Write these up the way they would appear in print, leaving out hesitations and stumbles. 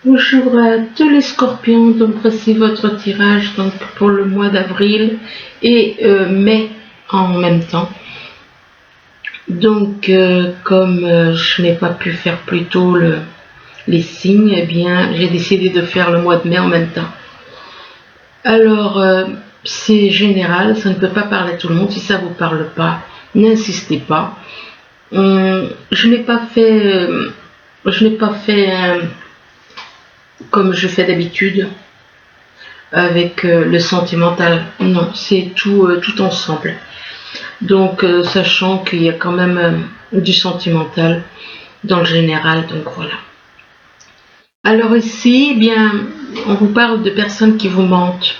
Bonjour à tous les scorpions, donc voici votre tirage donc, pour le mois d'avril et mai en même temps. Donc comme je n'ai pas pu faire plus tôt les signes, eh bien j'ai décidé de faire le mois de mai en même temps. Alors c'est général, ça ne peut pas parler à tout le monde, si ça ne vous parle pas, n'insistez pas. Je n'ai pas fait comme je fais d'habitude avec le sentimental. Non, c'est tout ensemble. Donc, sachant qu'il y a quand même du sentimental dans le général, donc voilà. Alors ici, eh bien, on vous parle de personnes qui vous mentent.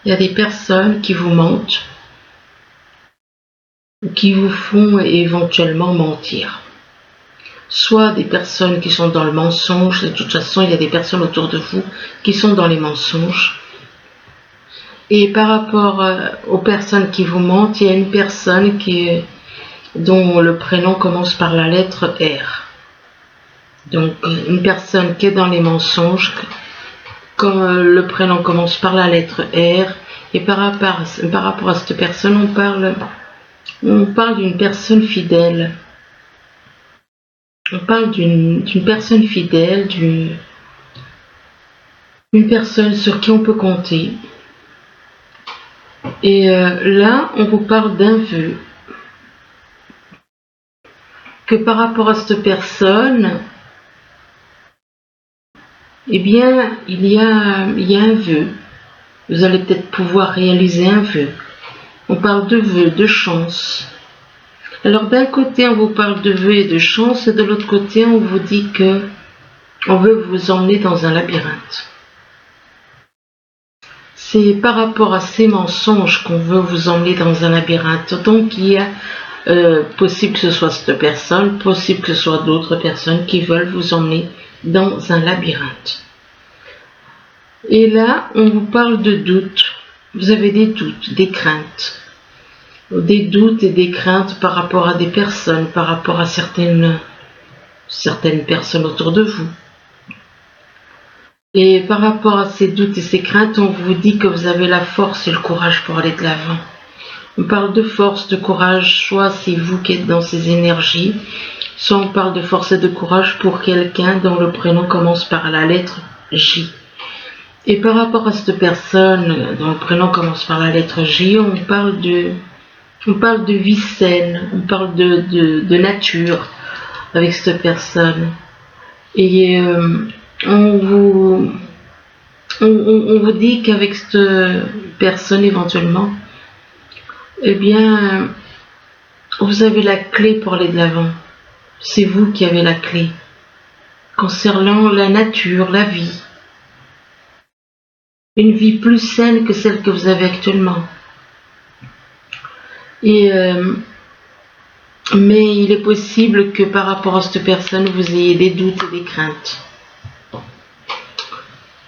Il y a des personnes qui vous mentent, qui vous font éventuellement mentir. Soit des personnes qui sont dans le mensonge, de toute façon, il y a des personnes autour de vous qui sont dans les mensonges. Et par rapport aux personnes qui vous mentent, il y a une personne dont le prénom commence par la lettre R. Donc une personne qui est dans les mensonges, quand le prénom commence par la lettre R, et par rapport à cette personne, on parle d'une personne fidèle. On parle d'une personne fidèle, d'une personne sur qui on peut compter. Et là, on vous parle d'un vœu. Que par rapport à cette personne, eh bien, il y a un vœu. Vous allez peut-être pouvoir réaliser un vœu. On parle de vœu, de chance. Alors d'un côté, on vous parle de vœu et de chance, et de l'autre côté, on vous dit que on veut vous emmener dans un labyrinthe. C'est par rapport à ces mensonges qu'on veut vous emmener dans un labyrinthe. Donc il y a possible que ce soit cette personne, possible que ce soit d'autres personnes qui veulent vous emmener dans un labyrinthe. Et là, on vous parle de doutes. Vous avez des doutes, des craintes. Des doutes et des craintes par rapport à des personnes, par rapport à certaines personnes autour de vous. Et par rapport à ces doutes et ces craintes, on vous dit que vous avez la force et le courage pour aller de l'avant. On parle de force, de courage, soit c'est vous qui êtes dans ces énergies, soit on parle de force et de courage pour quelqu'un dont le prénom commence par la lettre J. Et par rapport à cette personne dont le prénom commence par la lettre J, on parle de vie saine, on parle de nature avec cette personne. Et on vous dit qu'avec cette personne éventuellement, eh bien, vous avez la clé pour aller de l'avant. C'est vous qui avez la clé concernant la nature, la vie. Une vie plus saine que celle que vous avez actuellement. Et mais il est possible que par rapport à cette personne, vous ayez des doutes et des craintes.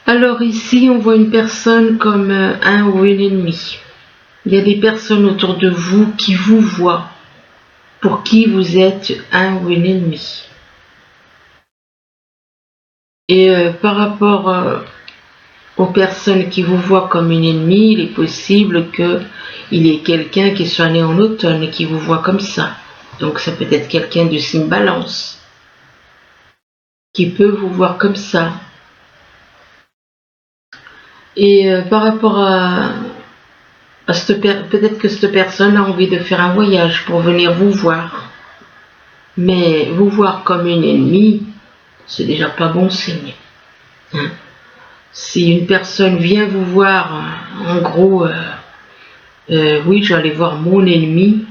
Alors ici, on voit une personne comme un ou une ennemie. Il y a des personnes autour de vous qui vous voient, pour qui vous êtes un ou une ennemie. Et par rapport aux personnes qui vous voient comme une ennemie, il est possible qu'il y ait quelqu'un qui soit né en automne et qui vous voit comme ça. Donc ça peut être quelqu'un du signe Balance qui peut vous voir comme ça. Et par rapport à peut-être que cette personne a envie de faire un voyage pour venir vous voir. Mais vous voir comme une ennemie, c'est déjà pas bon signe. Hein? Si une personne vient vous voir, en gros, oui, je vais aller voir mon ennemi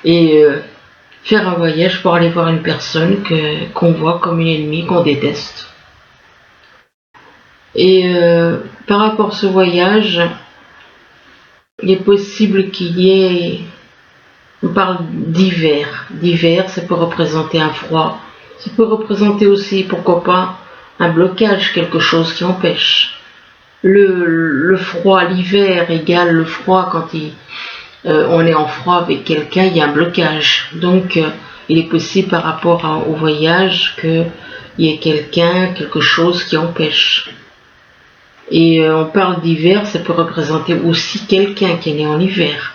et faire un voyage pour aller voir une personne qu'on voit comme une ennemie, qu'on déteste. Et par rapport à ce voyage, il est possible qu'il y ait, on parle d'hiver. D'hiver, ça peut représenter un froid. Ça peut représenter aussi, pourquoi pas, un blocage, quelque chose qui empêche. Le froid, l'hiver égale le froid quand on est en froid avec quelqu'un, il y a un blocage. Donc, il est possible par rapport au voyage qu'il y ait quelque chose qui empêche. Et on parle d'hiver, ça peut représenter aussi quelqu'un qui est né en hiver.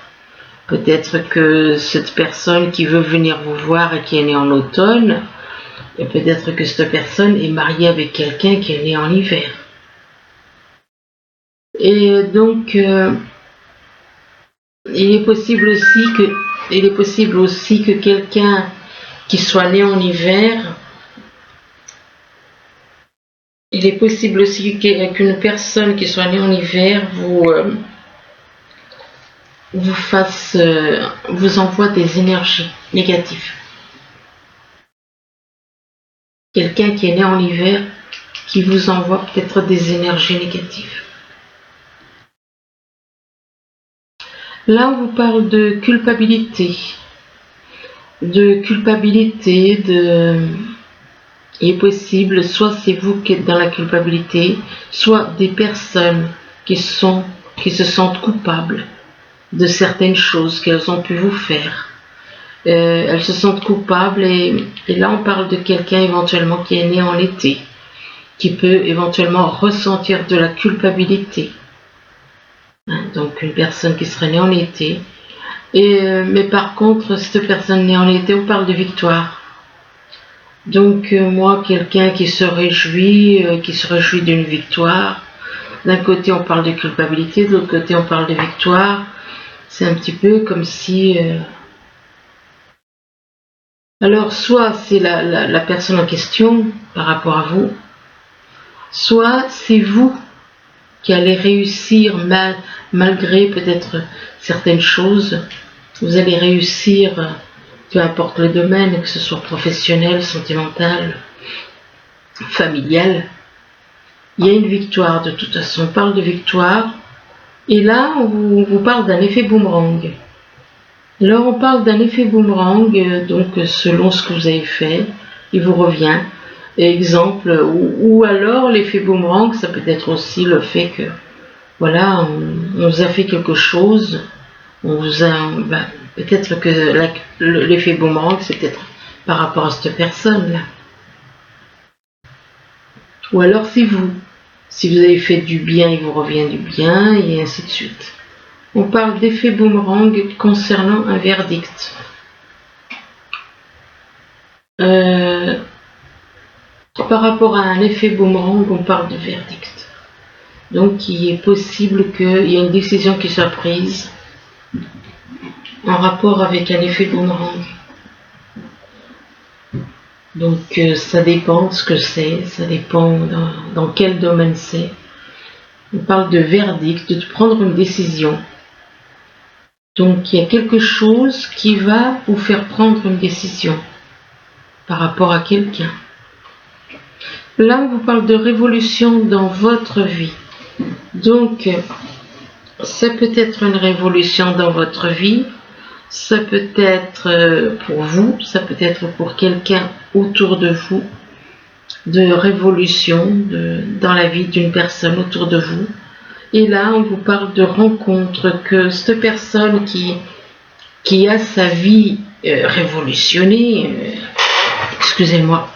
Peut-être que cette personne qui veut venir vous voir et qui est née en automne, et peut-être que cette personne est mariée avec quelqu'un qui est né en hiver. Et donc, il est possible aussi que quelqu'un qui soit né en hiver, il est possible aussi qu'une personne qui soit née en hiver vous envoie des énergies négatives. Quelqu'un qui est né en hiver qui vous envoie peut-être des énergies négatives. Là, on vous parle de culpabilité. Il est possible, soit c'est vous qui êtes dans la culpabilité, soit des personnes qui se sentent coupables de certaines choses qu'elles ont pu vous faire. Elles se sentent coupables et là on parle de quelqu'un éventuellement qui est né en été, qui peut éventuellement ressentir de la culpabilité. Donc une personne qui serait née en été. Mais par contre, cette personne née en été, on parle de victoire. Donc moi, quelqu'un qui se réjouit d'une victoire. D'un côté, on parle de culpabilité, de l'autre côté, on parle de victoire. C'est un petit peu comme si... Alors, soit c'est la personne en question par rapport à vous, soit c'est vous qui allez réussir malgré peut-être certaines choses. Vous allez réussir, peu importe le domaine, que ce soit professionnel, sentimental, familial. Il y a une victoire de toute façon. On parle de victoire. Et là, on vous parle d'un effet boomerang. Alors, on parle d'un effet boomerang, donc selon ce que vous avez fait, il vous revient. Exemple, ou alors l'effet boomerang, ça peut être aussi le fait que, voilà, on vous a fait quelque chose, on vous a, peut-être que l'effet boomerang, c'est peut-être par rapport à cette personne-là. Ou alors c'est vous. Si vous avez fait du bien, il vous revient du bien, et ainsi de suite. On parle d'effet boomerang concernant un verdict. Par rapport à un effet boomerang, on parle de verdict. Donc il est possible qu'il y ait une décision qui soit prise en rapport avec un effet boomerang. Donc ça dépend de ce que c'est, ça dépend dans quel domaine c'est. On parle de verdict, de prendre une décision. Donc il y a quelque chose qui va vous faire prendre une décision par rapport à quelqu'un. Là, on vous parle de révolution dans votre vie. Donc, ça peut être une révolution dans votre vie, ça peut être pour vous, ça peut être pour quelqu'un autour de vous, de révolution dans la vie d'une personne autour de vous. Et là, on vous parle de rencontre, que cette personne qui a sa vie révolutionnée, excusez-moi,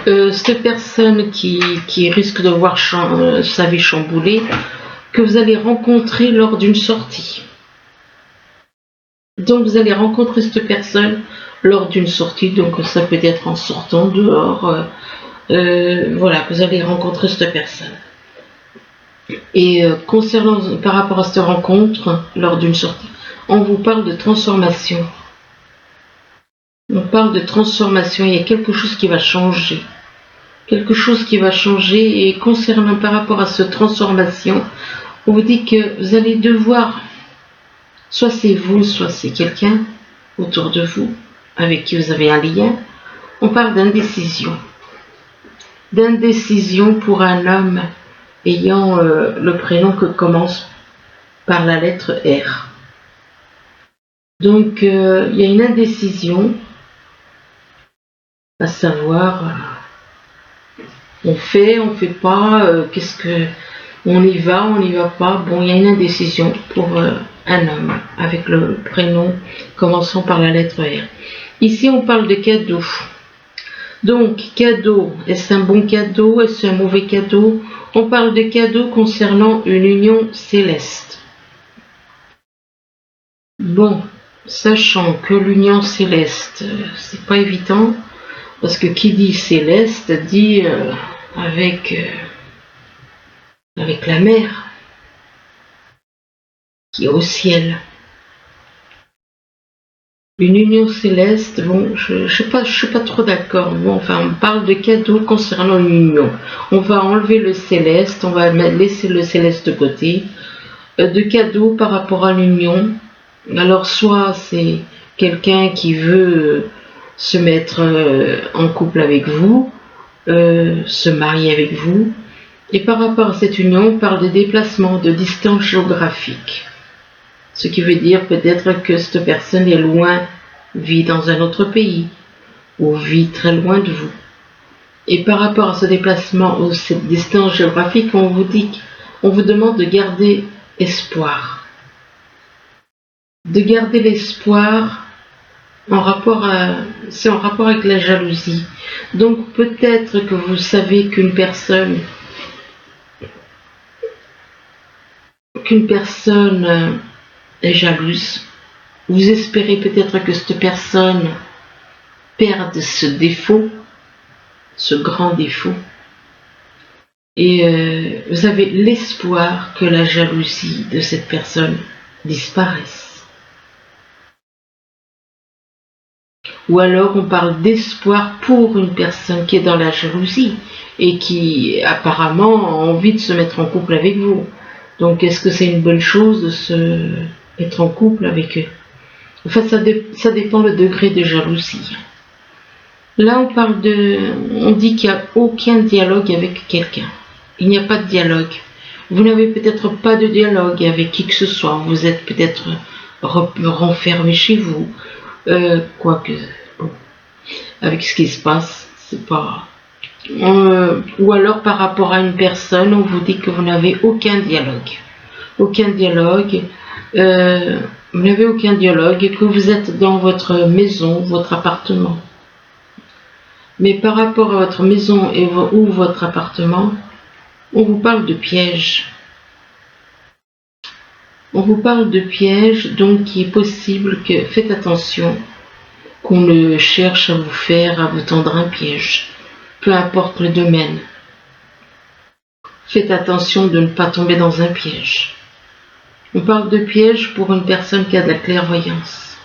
cette personne qui risque de voir sa vie chamboulée, que vous allez rencontrer lors d'une sortie. Donc vous allez rencontrer cette personne lors d'une sortie, donc ça peut être en sortant dehors, voilà, vous allez rencontrer cette personne. Et par rapport à cette rencontre, lors d'une sortie, on vous parle de transformation. On parle de transformation, il y a quelque chose qui va changer. Quelque chose qui va changer, et concernant par rapport à cette transformation, on vous dit que vous allez devoir, soit c'est vous, soit c'est quelqu'un autour de vous, avec qui vous avez un lien. On parle d'indécision. D'indécision pour un homme ayant le prénom que commence par la lettre R. Donc il y a une indécision, à savoir on fait pas, On y va, on n'y va pas. Bon, il y a une indécision pour un homme avec le prénom commençant par la lettre R. Ici, on parle de cadeau. Donc, cadeau, est-ce un bon cadeau? Est-ce un mauvais cadeau? On parle de cadeau concernant une union céleste. Bon, sachant que l'union céleste, c'est pas évident, parce que qui dit céleste dit avec la mer qui est au ciel. Une union céleste, bon, je suis pas trop d'accord. Bon, enfin, on parle de cadeaux concernant une union. On va enlever le céleste, on va laisser le céleste de côté. De cadeaux par rapport à l'union. Alors, soit c'est quelqu'un qui veut se mettre en couple avec vous, se marier avec vous. Et par rapport à cette union, on parle de déplacement, de distance géographique. Ce qui veut dire peut-être que cette personne est loin, vit dans un autre pays, ou vit très loin de vous. Et par rapport à ce déplacement ou cette distance géographique, on vous demande de garder espoir. De garder l'espoir c'est en rapport avec la jalousie. Donc peut-être que vous savez qu'une personne est jalouse. Vous espérez peut-être que cette personne perde ce défaut, ce grand défaut. Et vous avez l'espoir que la jalousie de cette personne disparaisse. Ou alors on parle d'espoir pour une personne qui est dans la jalousie et qui apparemment a envie de se mettre en couple avec vous. Donc est-ce que c'est une bonne chose de se mettre en couple avec eux? Enfin, ça dépend le degré de jalousie. Là, on dit qu'il n'y a aucun dialogue avec quelqu'un. Il n'y a pas de dialogue. Vous n'avez peut-être pas de dialogue avec qui que ce soit. Vous êtes peut-être renfermé chez vous. Quoique, bon, avec ce qui se passe, c'est pas... ou alors par rapport à une personne, on vous dit que vous n'avez aucun dialogue. Aucun dialogue. Vous n'avez aucun dialogue et que vous êtes dans votre maison, votre appartement. Mais par rapport à votre maison ou votre appartement, on vous parle de pièges. On vous parle de pièges, donc il est possible que, faites attention, qu'on ne cherche à vous tendre un piège. Peu importe le domaine. Faites attention de ne pas tomber dans un piège. On parle de piège pour une personne qui a de la clairvoyance.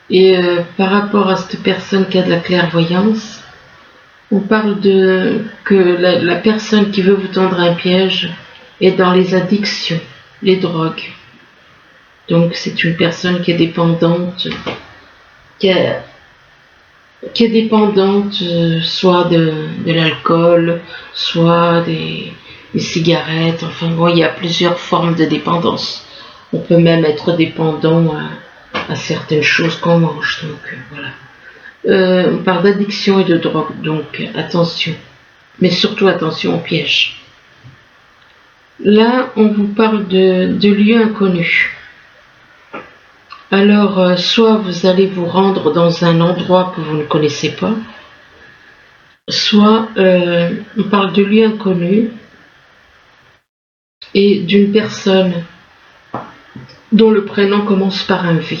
Et par rapport à cette personne qui a de la clairvoyance, on parle que la personne qui veut vous tendre un piège est dans les addictions, les drogues. Donc c'est une personne qui est dépendante, soit de l'alcool, soit des cigarettes, enfin bon, il y a plusieurs formes de dépendance. On peut même être dépendant à certaines choses qu'on mange, donc voilà. On parle d'addiction et de drogue, donc attention. Mais surtout attention aux pièges. Là, on vous parle de lieux inconnus. Alors, soit vous allez vous rendre dans un endroit que vous ne connaissez pas, soit on parle de lieux inconnus et d'une personne dont le prénom commence par un V.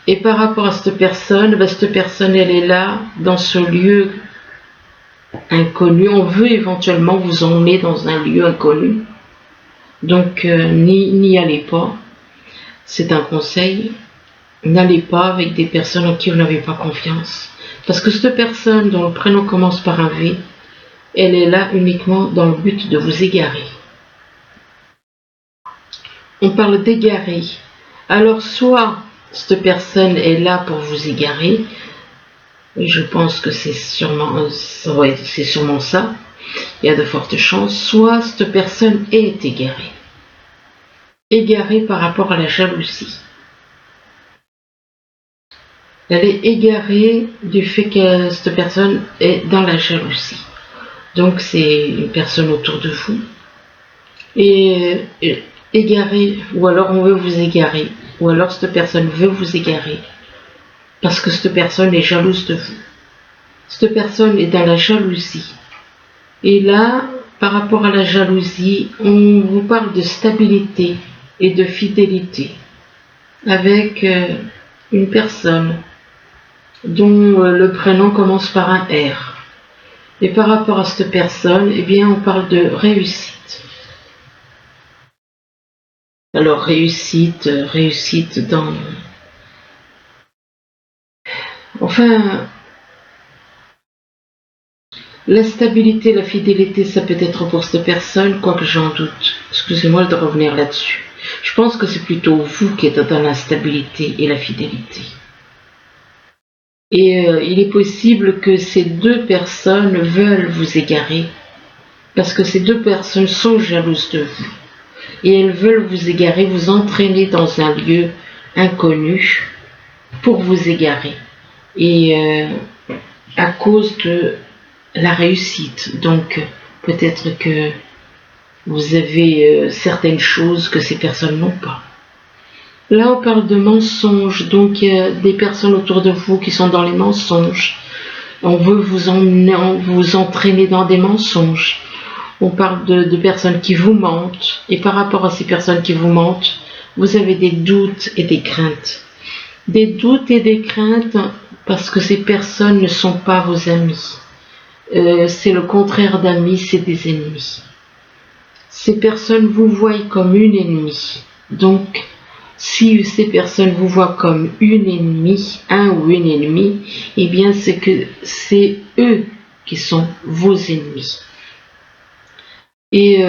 Et par rapport à cette personne, elle est là, dans ce lieu inconnu. On veut éventuellement vous emmener dans un lieu inconnu. Donc, n'y allez pas. C'est un conseil. N'allez pas avec des personnes en qui vous n'avez pas confiance. Parce que cette personne dont le prénom commence par un V, elle est là uniquement dans le but de vous égarer. On parle d'égarer. Alors, soit cette personne est là pour vous égarer, je pense que c'est sûrement ça, il y a de fortes chances, soit cette personne est égarée. Égarée par rapport à la jalousie. Elle est égarée du fait que cette personne est dans la jalousie. Donc c'est une personne autour de vous. Et égaré, ou alors on veut vous égarer, ou alors cette personne veut vous égarer, parce que cette personne est jalouse de vous. Cette personne est dans la jalousie. Et là, par rapport à la jalousie, on vous parle de stabilité et de fidélité avec une personne dont le prénom commence par un R. Et par rapport à cette personne, eh bien, on parle de réussite. Alors, réussite dans... Enfin, la stabilité, la fidélité, ça peut être pour cette personne, quoique j'en doute. Excusez-moi de revenir là-dessus. Je pense que c'est plutôt vous qui êtes dans la stabilité et la fidélité. Et il est possible que ces deux personnes veulent vous égarer, parce que ces deux personnes sont jalouses de vous. Et elles veulent vous égarer, vous entraîner dans un lieu inconnu pour vous égarer. Et à cause de la réussite. Donc peut-être que vous avez certaines choses que ces personnes n'ont pas. Là, on parle de mensonges, donc il y a des personnes autour de vous qui sont dans les mensonges. On veut vous entraîner dans des mensonges. On parle de personnes qui vous mentent. Et par rapport à ces personnes qui vous mentent, vous avez des doutes et des craintes. Des doutes et des craintes parce que ces personnes ne sont pas vos amis. C'est le contraire d'amis, c'est des ennemis. Ces personnes vous voient comme une ennemie. Donc, si ces personnes vous voient comme une ennemie, un ou une ennemie, eh bien c'est que c'est eux qui sont vos ennemis. Et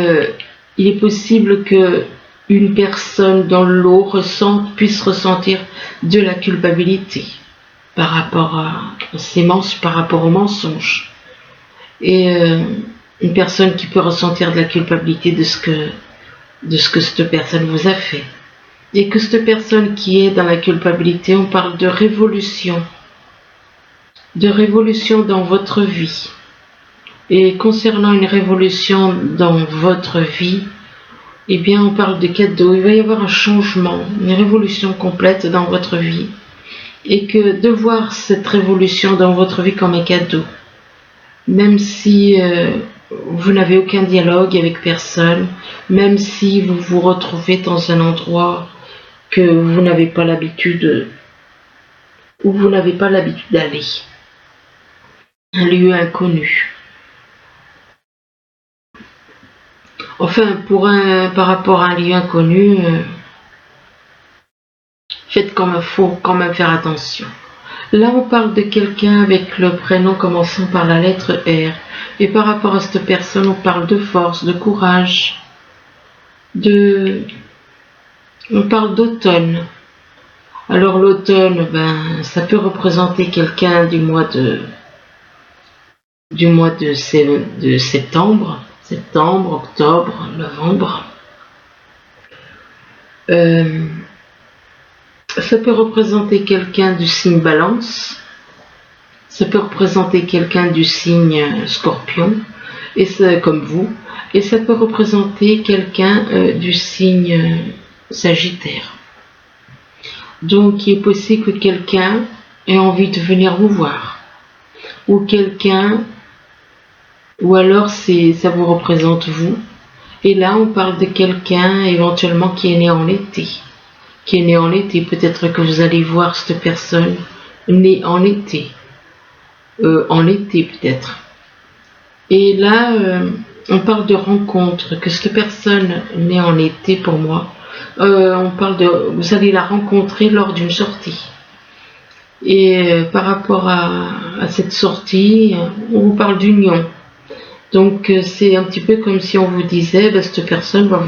il est possible que une personne dans l'eau puisse ressentir de la culpabilité par rapport par rapport aux mensonges. Et une personne qui peut ressentir de la culpabilité de ce que cette personne vous a fait. Et que cette personne qui est dans la culpabilité, on parle de révolution dans votre vie. Et concernant une révolution dans votre vie, eh bien on parle de cadeau. Il va y avoir un changement, une révolution complète dans votre vie. Et que de voir cette révolution dans votre vie comme un cadeau, même si vous n'avez aucun dialogue avec personne, même si vous vous retrouvez dans un endroit que vous n'avez pas l'habitude, où vous n'avez pas l'habitude d'aller, un lieu inconnu. Enfin, par rapport à un lieu inconnu, faites comme il faut quand même faire attention. Là, on parle de quelqu'un avec le prénom commençant par la lettre R. Et par rapport à cette personne, on parle de force, de courage, on parle d'automne. Alors l'automne, ça peut représenter quelqu'un du mois de septembre, octobre, novembre. Ça peut représenter quelqu'un du signe Balance, ça peut représenter quelqu'un du signe Scorpion, et comme vous, et ça peut représenter quelqu'un du signe Sagittaire. Donc il est possible que quelqu'un ait envie de venir vous voir, ou alors ça vous représente vous, et là on parle de quelqu'un éventuellement qui est né en été. Peut-être que vous allez voir cette personne née en été. Peut-être. Et là, on parle de rencontre, que cette personne née en été pour moi, vous allez la rencontrer lors d'une sortie. Et par rapport à cette sortie, on vous parle d'union. Donc c'est un petit peu comme si on vous disait, cette personne va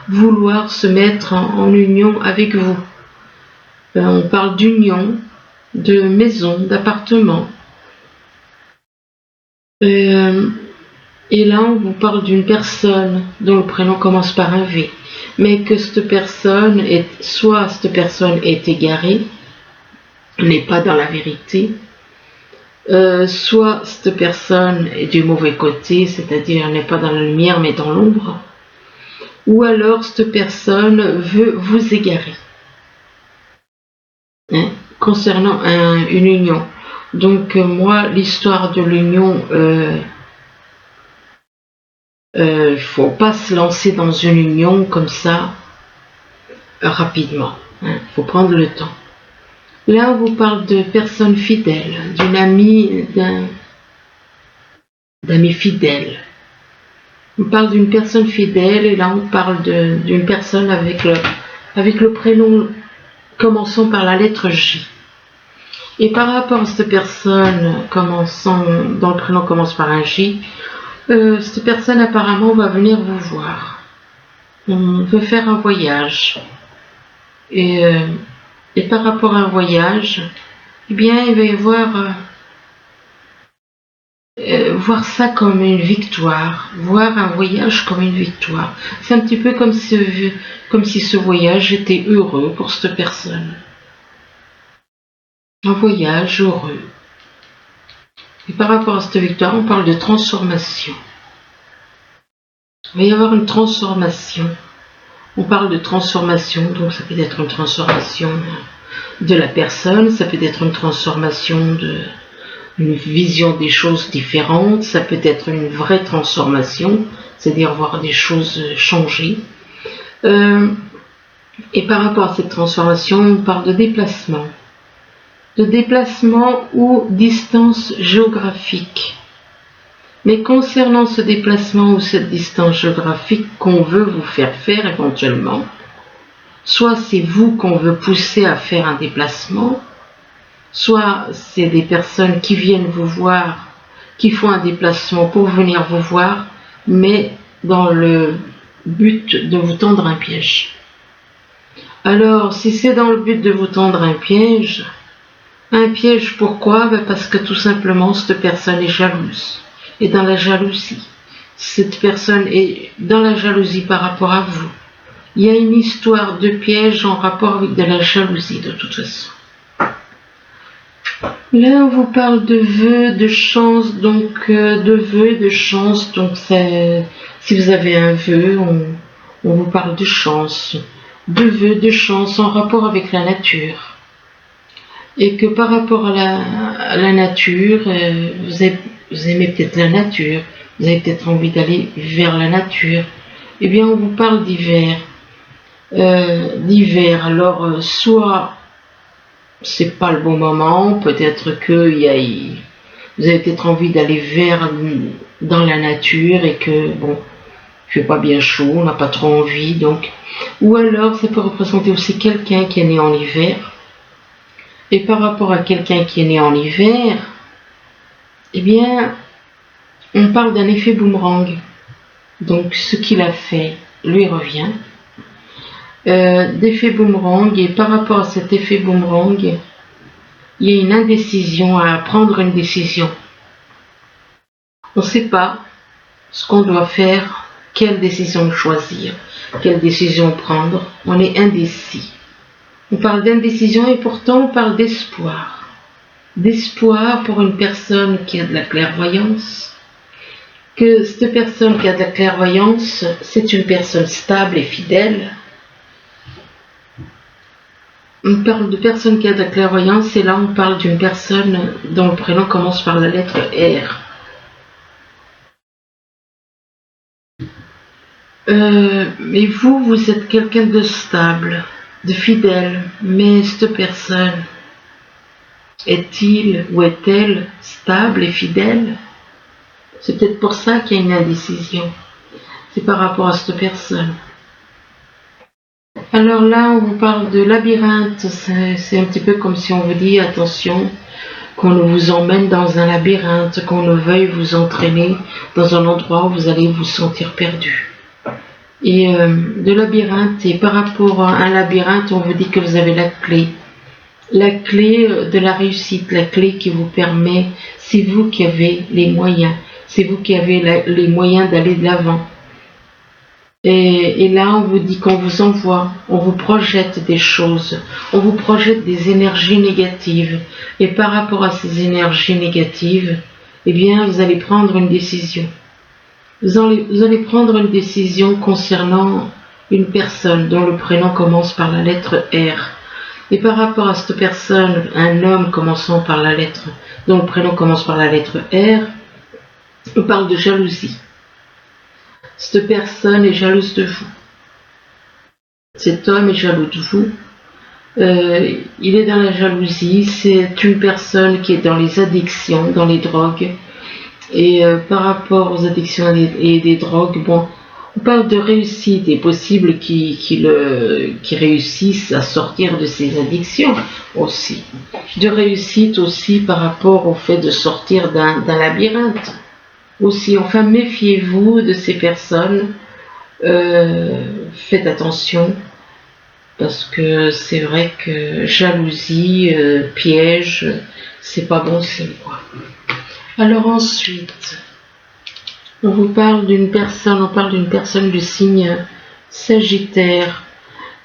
vouloir se mettre en union avec vous. On parle d'union, de maison, d'appartement. Et là, on vous parle d'une personne dont le prénom commence par un V. Mais que cette personne est égarée, n'est pas dans la vérité, Soit cette personne est du mauvais côté, c'est-à-dire n'est pas dans la lumière mais dans l'ombre, ou alors cette personne veut vous égarer, hein, concernant une union. Donc moi, l'histoire de l'union, il faut pas se lancer dans une union comme ça rapidement, hein, faut prendre le temps. Là, on vous parle de personnes fidèles, d'une amie, d'ami fidèle. On parle d'une personne fidèle et là on parle d'une personne avec le prénom commençant par la lettre J. Et par rapport à cette personne dont le prénom commence par un J, cette personne apparemment va venir vous voir. On veut faire un voyage. Et par rapport à un voyage, eh bien il va y avoir voir ça comme une victoire, voir un voyage comme une victoire. C'est un petit peu comme si ce voyage était heureux pour cette personne. Un voyage heureux. Et par rapport à cette victoire, on parle de transformation. Il va y avoir une transformation. On parle de transformation, donc ça peut être une transformation de la personne, ça peut être une transformation une vision des choses différentes, ça peut être une vraie transformation, c'est-à-dire voir des choses changer. Et par rapport à cette transformation, on parle de déplacement ou distance géographique. Mais concernant ce déplacement ou cette distance géographique qu'on veut vous faire éventuellement, soit c'est vous qu'on veut pousser à faire un déplacement, soit c'est des personnes qui viennent vous voir, qui font un déplacement pour venir vous voir, mais dans le but de vous tendre un piège. Alors, si c'est dans le but de vous tendre un piège pourquoi? Parce que tout simplement, cette personne est jalouse, et dans la jalousie. Cette personne est dans la jalousie par rapport à vous. Il y a une histoire de piège en rapport avec de la jalousie, de toute façon. Là, on vous parle de vœux, de chance, donc si vous avez un vœu, on vous parle de chance, de vœux, de chance en rapport avec la nature. Et que par rapport à la nature, vous aimez peut-être la nature, vous avez peut-être envie d'aller vers la nature, eh bien on vous parle d'hiver. Alors soit c'est pas le bon moment, peut-être que vous avez peut-être envie d'aller dans la nature et que bon, il fait pas bien chaud, on n'a pas trop envie, donc, ou alors ça peut représenter aussi quelqu'un qui est né en hiver. Et par rapport à quelqu'un qui est né en hiver, eh bien, on parle d'un effet boomerang. Donc, ce qu'il a fait lui revient. D'effet boomerang, et par rapport à cet effet boomerang, il y a une indécision, à prendre une décision. On ne sait pas ce qu'on doit faire, quelle décision choisir, quelle décision prendre. On est indécis. On parle d'indécision et pourtant on parle d'espoir. D'espoir pour une personne qui a de la clairvoyance. Que cette personne qui a de la clairvoyance, c'est une personne stable et fidèle. On parle de personne qui a de la clairvoyance et là on parle d'une personne dont le prénom commence par la lettre R. Mais vous êtes quelqu'un de stable, de fidèle, mais cette personne, est-il ou est-elle stable et fidèle? C'est peut-être pour ça qu'il y a une indécision. C'est par rapport à cette personne. Alors là, on vous parle de labyrinthe. C'est un petit peu comme si on vous dit, attention, qu'on vous emmène dans un labyrinthe, qu'on ne veuille vous entraîner dans un endroit où vous allez vous sentir perdu. Et de labyrinthe, et par rapport à un labyrinthe, on vous dit que vous avez la clé de la réussite, la clé qui vous permet, c'est vous qui avez les moyens, c'est vous qui avez les moyens d'aller de l'avant. Et là, on vous dit qu'on vous envoie, on vous projette des choses, on vous projette des énergies négatives. Et par rapport à ces énergies négatives, eh bien, vous allez prendre une décision. Vous allez prendre une décision concernant une personne dont le prénom commence par la lettre R. Et par rapport à cette personne, un homme commençant par la lettre, dont le prénom commence par la lettre R, on parle de jalousie. Cette personne est jalouse de vous. Cet homme est jaloux de vous. Il est dans la jalousie. C'est une personne qui est dans les addictions, dans les drogues. Et par rapport aux addictions et des drogues, bon, on parle de réussite. Il est possible qu'il réussisse à sortir de ses addictions aussi. De réussite aussi par rapport au fait de sortir d'un labyrinthe. Aussi, enfin, méfiez-vous de ces personnes, faites attention, parce que c'est vrai que jalousie, piège, c'est pas bon signe, quoi. Alors ensuite, on vous parle d'une personne du signe Sagittaire.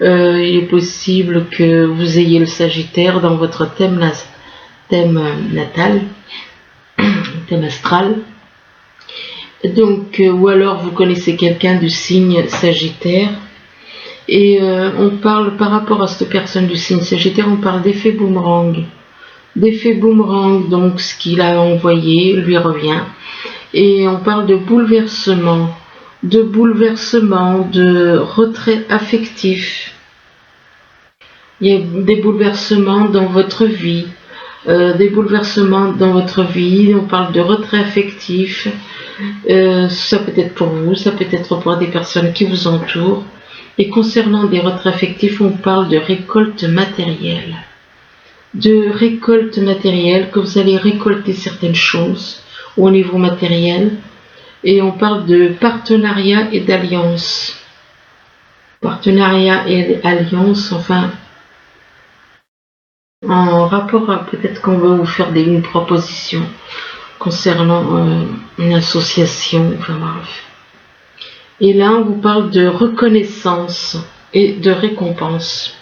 Il est possible que vous ayez le Sagittaire dans votre thème natal, thème astral. Donc, ou alors vous connaissez quelqu'un du signe Sagittaire, et on parle par rapport à cette personne du signe Sagittaire, on parle d'effet boomerang. D'effet boomerang, donc ce qu'il a envoyé lui revient, et on parle de bouleversement, de retrait affectif. Il y a des bouleversements dans votre vie, on parle de retrait affectif. Ça peut être pour vous, ça peut être pour des personnes qui vous entourent. Et concernant des retraits affectifs, on parle de récolte matérielle. Que vous allez récolter certaines choses au niveau matériel. Et on parle de partenariat et d'alliance. Partenariat et alliance, enfin, en rapport à peut-être qu'on va vous faire une proposition concernant une association, enfin bref. Et là, on vous parle de reconnaissance et de récompense.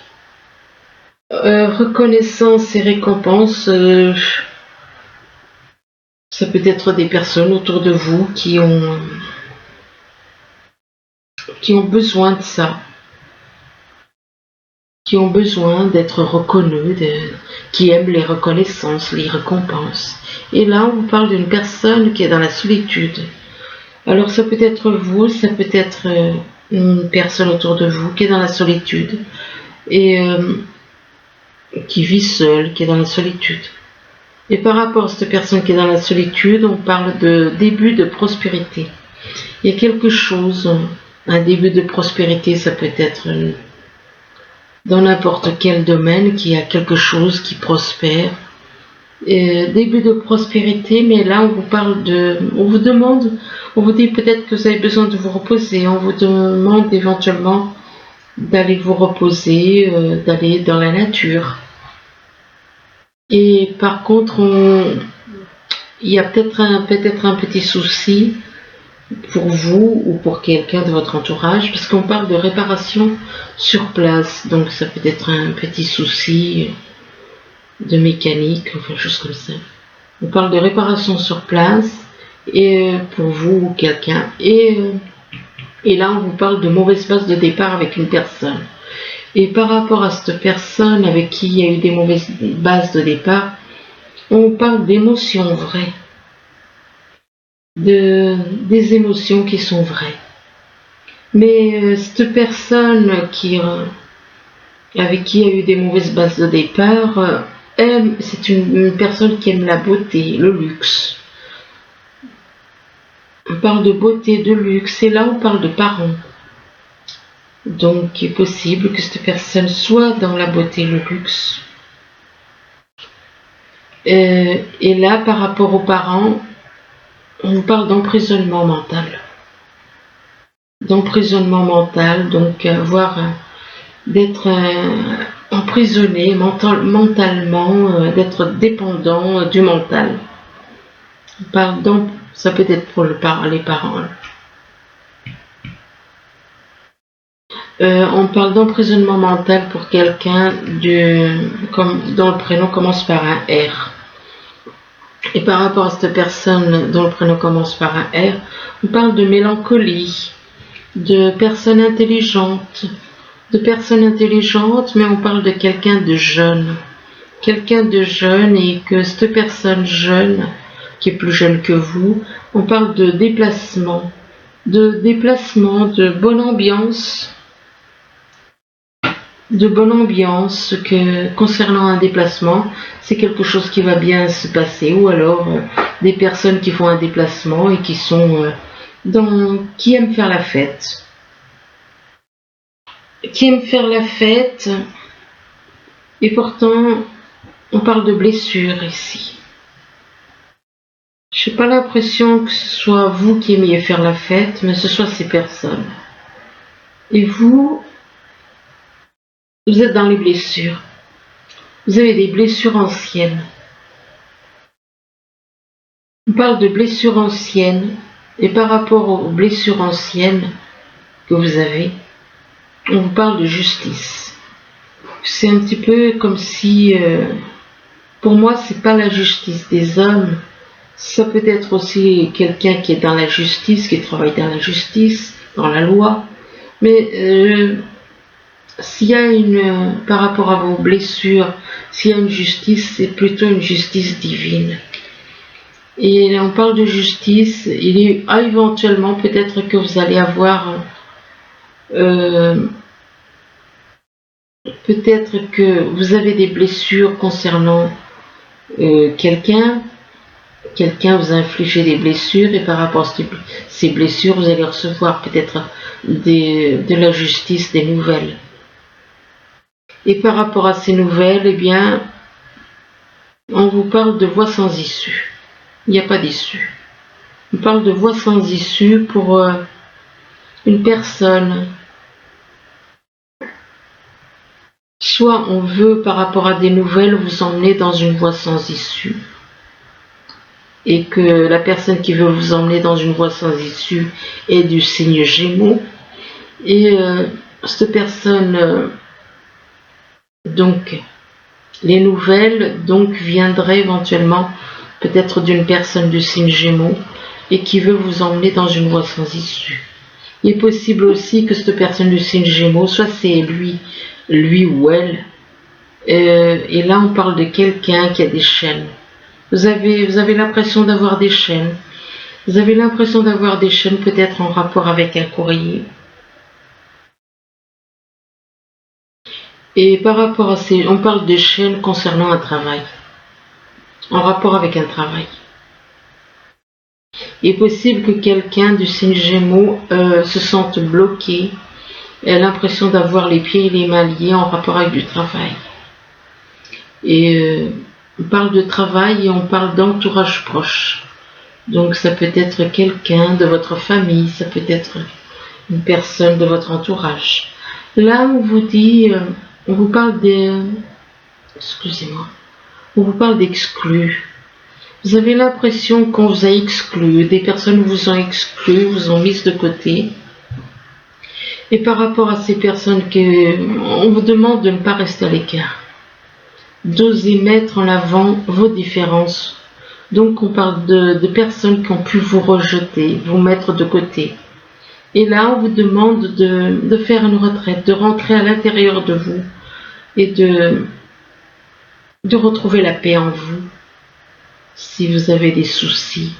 Reconnaissance et récompense, ça peut être des personnes autour de vous qui ont besoin de ça, qui ont besoin d'être reconnus, qui aiment les reconnaissances, les récompenses. Et là, on vous parle d'une personne qui est dans la solitude. Alors ça peut être vous, ça peut être une personne autour de vous qui est dans la solitude et qui vit seule, qui est dans la solitude. Et par rapport à cette personne qui est dans la solitude, on parle de début de prospérité. Il y a quelque chose, un début de prospérité, ça peut être dans n'importe quel domaine, qu'il y a quelque chose qui prospère. Début de prospérité, mais là on vous dit peut-être que vous avez besoin de vous reposer, on vous demande éventuellement d'aller vous reposer, d'aller dans la nature. Et par contre, il y a peut-être un petit souci pour vous ou pour quelqu'un de votre entourage, parce qu'on parle de réparation sur place, donc ça peut être un petit souci de mécanique, enfin chose comme ça. On parle de réparation sur place et pour vous ou quelqu'un, et là on vous parle de mauvaise base de départ avec une personne. Et par rapport à cette personne avec qui il y a eu des mauvaises bases de départ, on parle d'émotions vraies, des émotions qui sont vraies. Mais cette personne avec qui il y a eu des mauvaises bases de départ, c'est une personne qui aime la beauté, le luxe. On parle de beauté, de luxe, et là on parle de parents. Donc il est possible que cette personne soit dans la beauté, le luxe. Et là, par rapport aux parents, on parle d'emprisonnement mental. D'emprisonnement mental, donc d'être emprisonné mentalement, d'être dépendant du mental. Ça peut être pour les parents. On parle d'emprisonnement mental pour quelqu'un dont le prénom commence par un R. Et par rapport à cette personne dont le prénom commence par un R, on parle de mélancolie, de personnes intelligentes, mais on parle de quelqu'un de jeune. Quelqu'un de jeune, et que cette personne jeune, qui est plus jeune que vous, on parle de déplacement, de bonne ambiance, que concernant un déplacement, c'est quelque chose qui va bien se passer, ou alors des personnes qui font un déplacement et qui sont qui aiment faire la fête. Et pourtant, on parle de blessures ici. Je n'ai pas l'impression que ce soit vous qui aimiez faire la fête, mais ce soit ces personnes. Et vous êtes dans les blessures. Vous avez des blessures anciennes. On parle de blessures anciennes, et par rapport aux blessures anciennes que vous avez, on vous parle de justice. C'est un petit peu comme si, pour moi, c'est pas la justice des hommes. Ça peut être aussi quelqu'un qui est dans la justice, qui travaille dans la justice, dans la loi. Mais s'il y a par rapport à vos blessures, s'il y a une justice, c'est plutôt une justice divine. Et on parle de justice, éventuellement peut-être que vous allez avoir, peut-être que vous avez des blessures concernant quelqu'un vous a infligé des blessures, et par rapport à ces blessures, vous allez recevoir peut-être de la justice, des nouvelles. Et par rapport à ces nouvelles, eh bien, on vous parle de voies sans issue. Il n'y a pas d'issue. On parle de voies sans issue pour une personne. Soit on veut, par rapport à des nouvelles, vous emmener dans une voie sans issue, et que la personne qui veut vous emmener dans une voie sans issue est du signe Gémeaux, et cette personne, donc, les nouvelles donc viendraient éventuellement peut-être d'une personne du signe Gémeaux, et qui veut vous emmener dans une voie sans issue. Il est possible aussi que cette personne du signe Gémeaux, soit c'est lui ou elle, et là on parle de quelqu'un qui a des chaînes. Vous avez l'impression d'avoir des chaînes. Vous avez l'impression d'avoir des chaînes peut-être en rapport avec un courrier. Et par rapport à on parle de chaînes concernant un travail. En rapport avec un travail. Il est possible que quelqu'un du signe Gémeaux se sente bloqué, ait l'impression d'avoir les pieds et les mains liés en rapport avec du travail. Et on parle de travail et on parle d'entourage proche. Donc ça peut être quelqu'un de votre famille, ça peut être une personne de votre entourage. Là on vous dit, on vous parle on vous parle d'exclus. Vous avez l'impression qu'on vous a exclu, des personnes vous ont exclu, vous ont mis de côté. Et par rapport à ces personnes, on vous demande de ne pas rester à l'écart, d'oser mettre en avant vos différences. Donc on parle de personnes qui ont pu vous rejeter, vous mettre de côté. Et là on vous demande de faire une retraite, de rentrer à l'intérieur de vous et de retrouver la paix en vous. Si vous avez des soucis,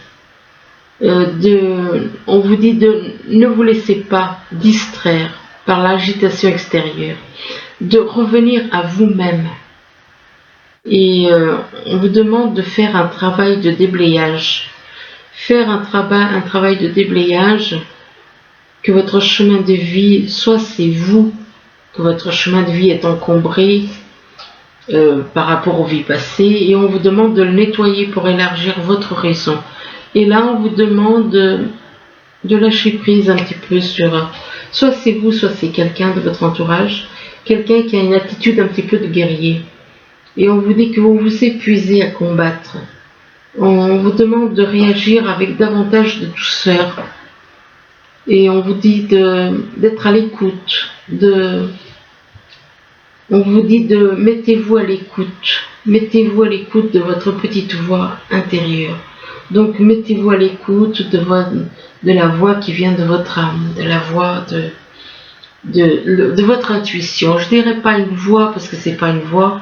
on vous dit de ne vous laissez pas distraire par l'agitation extérieure, de revenir à vous-même. Et on vous demande de faire un travail de déblayage. Faire un travail de déblayage, que votre chemin de vie, soit c'est vous, que votre chemin de vie est encombré par rapport aux vies passées, et on vous demande de le nettoyer pour élargir votre raison. Et là, on vous demande de lâcher prise un petit peu sur, soit c'est vous, soit c'est quelqu'un de votre entourage, quelqu'un qui a une attitude un petit peu de guerrier. Et on vous dit que vous vous épuisez à combattre. On vous demande de réagir avec davantage de douceur. Et on vous dit d'être à l'écoute. on vous dit de mettez-vous à l'écoute. Mettez-vous à l'écoute de votre petite voix intérieure. Donc mettez-vous à l'écoute de la voix qui vient de votre âme, de la voix de votre intuition. Je dirais pas une voix parce que c'est pas une voix.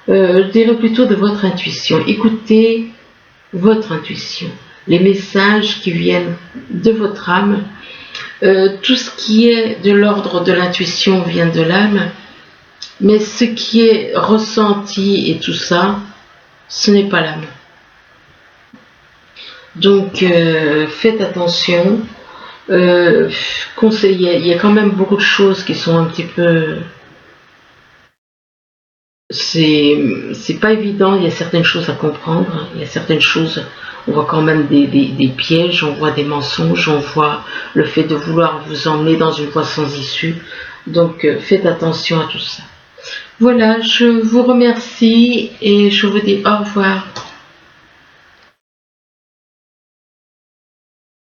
Je dirais plutôt de votre intuition. Écoutez votre intuition, les messages qui viennent de votre âme. Tout ce qui est de l'ordre de l'intuition vient de l'âme, mais ce qui est ressenti et tout ça, ce n'est pas l'âme. Donc faites attention. Conseillez, il y a quand même beaucoup de choses qui sont un petit peu... C'est pas évident, il y a certaines choses à comprendre, il y a certaines choses, on voit quand même des pièges, on voit des mensonges, on voit le fait de vouloir vous emmener dans une voie sans issue. Donc faites attention à tout ça. Voilà, je vous remercie et je vous dis au revoir.